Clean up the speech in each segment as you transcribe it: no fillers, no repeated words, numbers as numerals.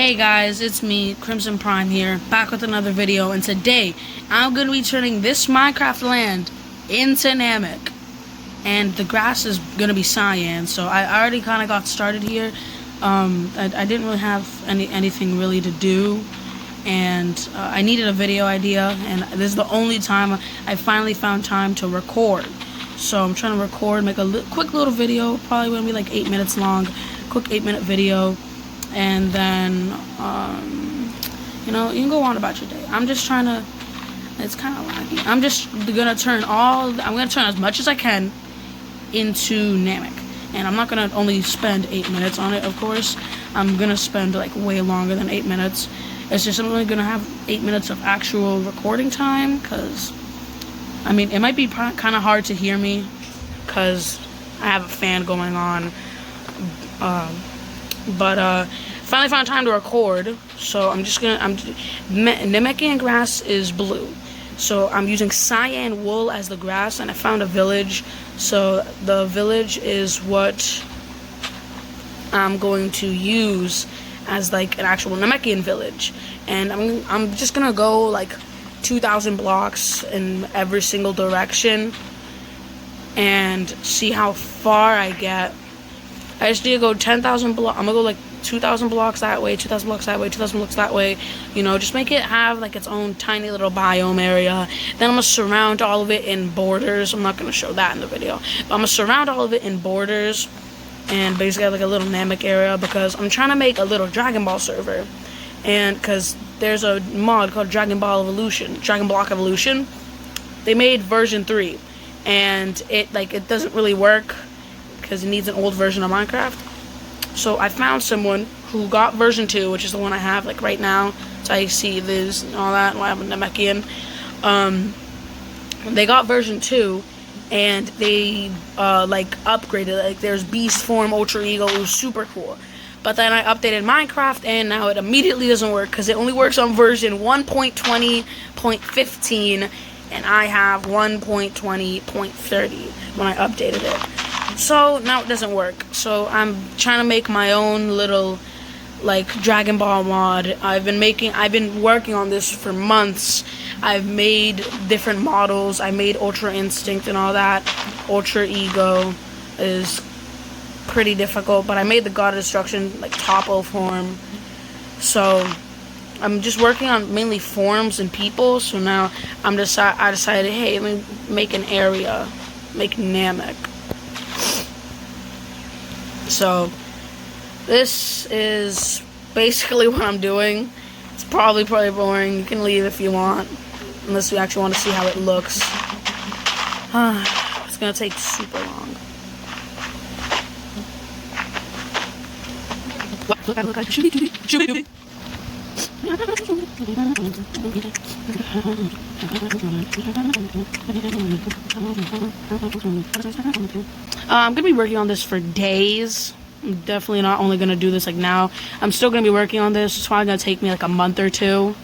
Hey guys, it's me, Crimson Prime here, back with another video, and today I'm going to be turning this Minecraft land into NAMEK, and the grass is going to be cyan, so I already kind of got started here. I didn't really have anything really to do, and I needed a video idea, and this is the only time I finally found time to record. So I'm trying to record, make a quick little video, probably going to be like 8 minutes long, quick 8-minute video. And then, you know, you can go on about your day. I'm just trying to, it's kind of laggy. I'm just going to turn as much as I can into NAMEK. And I'm not going to only spend 8 minutes on it, of course. I'm going to spend, like, way longer than 8 minutes. It's just I'm only going to have 8 minutes of actual recording time, because, I mean, it might be kind of hard to hear me, because I have a fan going on. But finally found time to record, so NAMEK grass is blue, so I'm using cyan wool as the grass, and I found a village, so the village is what I'm going to use as like an actual NAMEKian village, and I'm just gonna go like 2,000 blocks in every single direction and see how far I get. I just need to go 10,000 blocks. I'm gonna go like 2,000 blocks that way, 2,000 blocks that way, 2,000 blocks that way. You know, just make it have like its own tiny little biome area. Then I'm gonna surround all of it in borders. I'm not gonna show that in the video, but I'm gonna surround all of it in borders and basically have like a little NAMEK area, because I'm trying to make a little Dragon Ball server, and because there's a mod called Dragon Block Evolution. They made version 3, and it doesn't really work, because it needs an old version of Minecraft. So I found someone who got version 2, which is the one I have like right now. So I see this and all that, and I have a NAMEKian. They got version 2, and they like upgraded. Like there's Beast Form, Ultra Ego. It was super cool. But then I updated Minecraft, and now it immediately doesn't work, because it only works on version 1.20.15, and I have 1.20.30 when I updated it. So now it doesn't work. So I'm trying to make my own little like Dragon Ball mod. I've been working on this for months. I've made different models. I made Ultra Instinct and all that. Ultra Ego is pretty difficult, but I made the God of Destruction like Topo form. So I'm just working on mainly forms and people. So now I decided, hey, let me make an area, make NAMEK. So this is basically what I'm doing. It's probably boring. You can leave if you want, unless you actually want to see how it looks. It's gonna take super long. I'm gonna be working on this for days. I'm definitely not only gonna do this like now. I'm still gonna be working on this. It's probably gonna take me like a month or two,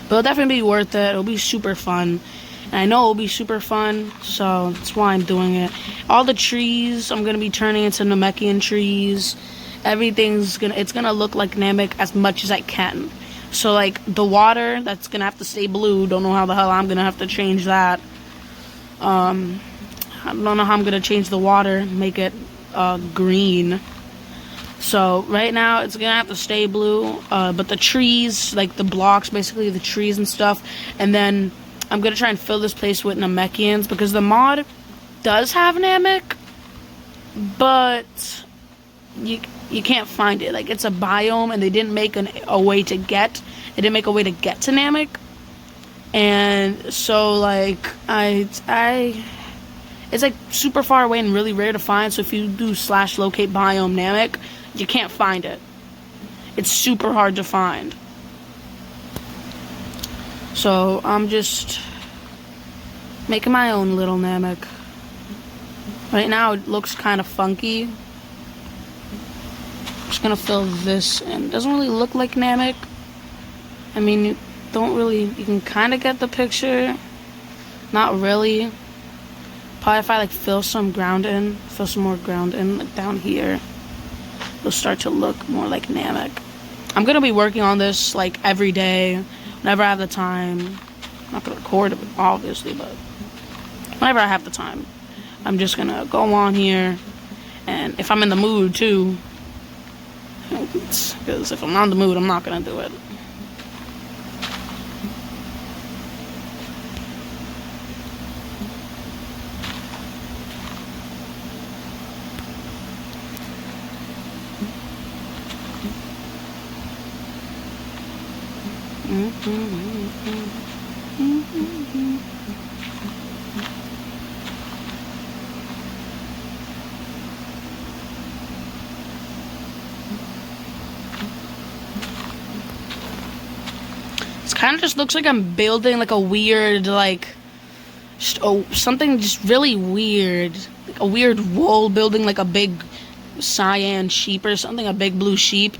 but it'll definitely be worth it. It'll be super fun, and I know it'll be super fun, so that's why I'm doing it. All the trees I'm gonna be turning into NAMEKian trees. Everything's gonna look like NAMEK as much as I can. So like the water, that's gonna have to stay blue. Don't know how the hell I'm gonna have to change that. I don't know how I'm gonna change the water, make it green. So right now it's gonna have to stay blue. But the trees, like the blocks, basically the trees and stuff. And then I'm gonna try and fill this place with NAMEKians, because the mod does have NAMEK, but you can't find it. Like it's a biome, and they didn't make a way to get. They didn't make a way to get to NAMEK, and so like it's like super far away and really rare to find. So if you do /locate biome NAMEK, you can't find it. It's super hard to find. So I'm just making my own little NAMEK. Right now it looks kind of funky. Just gonna fill this in. Doesn't really look like NAMEK. I mean, you can kind of get the picture. Not really. Probably if I like fill some more ground in like down here, it'll start to look more like NAMEK. I'm gonna be working on this like every day, whenever I have the time. I'm not gonna record it, obviously, but whenever I have the time, I'm just gonna go on here, and if I'm in the mood too, because if I'm not in the mood, I'm not gonna do it. It kind of just looks like I'm building like a weird, like, something just really weird. Like a weird wall building, like a big cyan sheep or something, a big blue sheep,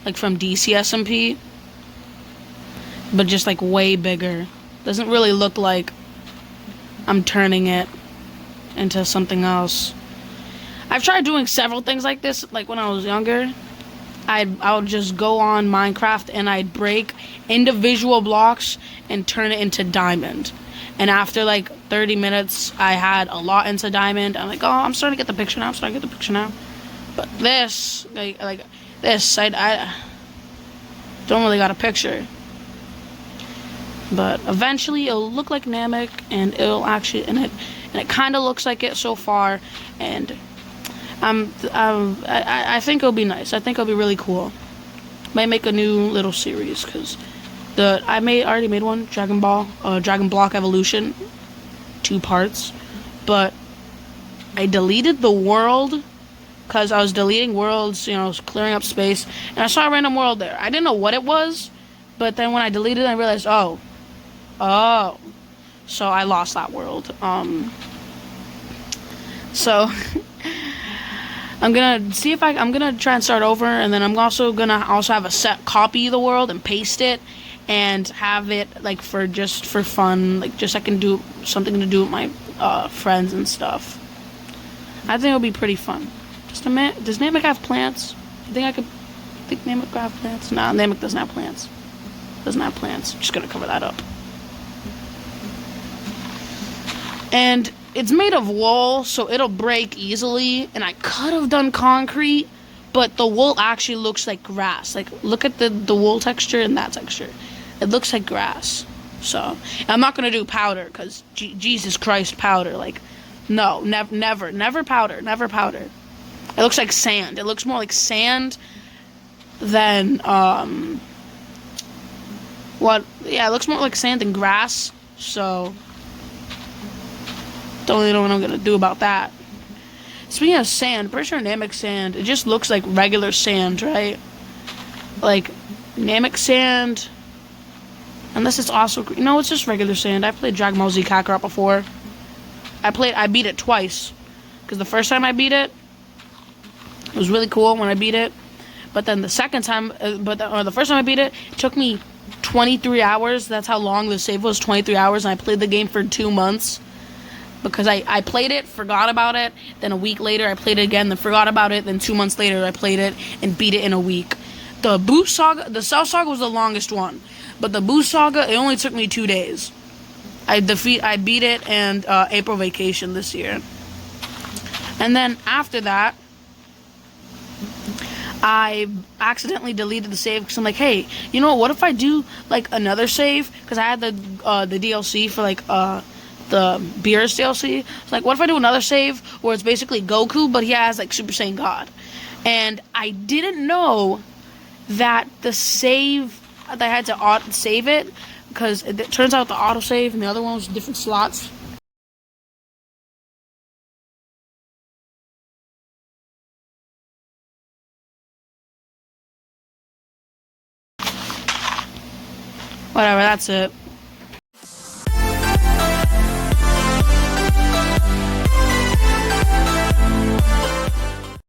like from DCSMP. But just like way bigger. Doesn't really look like I'm turning it into something else. I've tried doing several things like this, like when I was younger. I would just go on Minecraft and I'd break individual blocks and turn it into diamond. And after like 30 minutes, I had a lot into diamond. I'm like, oh, I'm starting to get the picture now. But this, like this, I don't really got a picture. But eventually, it'll look like NAMEK, and it'll actually, and it kind of looks like it so far, and I think it'll be nice. I think it'll be really cool. Might make a new little series because I already made one, Dragon Block Evolution, 2 parts, but I deleted the world because I was deleting worlds, I was clearing up space, and I saw a random world there. I didn't know what it was, but then when I deleted it, I realized, oh, so I lost that world. So I'm gonna try and start over, and then I'm also gonna have a set copy of the world and paste it and have it like for fun, like just I can do something to do with my friends and stuff. I think it'll be pretty fun. Just a minute, does NAMEK have plants? I think NAMEK have plants? Nah, NAMEK doesn't have plants. I'm just gonna cover that up. And it's made of wool, so it'll break easily, and I could have done concrete, but the wool actually looks like grass. Like, look at the wool texture and that texture. It looks like grass. So, I'm not going to do powder, because Jesus Christ, powder. Like, no, never powder. It looks like sand. It looks more like sand than, it looks more like sand than grass, so don't really know what I'm gonna do about that. Speaking of sand, pretty sure NAMEK sand, it just looks like regular sand, right? Like, NAMEK sand, unless it's also, it's just regular sand. I've played Dragon Ball Z Kakarot before. I beat it twice, because the first time I beat it, it was really cool when I beat it, but then the second time, the first time I beat it, it took me 23 hours, that's how long the save was, 23 hours, and I played the game for 2 months. Because I played it, forgot about it, then a week later I played it again, then forgot about it, then 2 months later I played it and beat it in a week. The Cell Saga was the longest one, but the Boost Saga, it only took me 2 days. I beat it in April vacation this year. And then after that, I accidentally deleted the save because I'm like, hey, what if I do like another save? Because I had the DLC for like the Beerus DLC. It's like, what if I do another save where it's basically Goku, but he has like Super Saiyan God? And I didn't know that the save, that I had to save it, because it turns out the autosave and the other one was different slots. Whatever, that's it.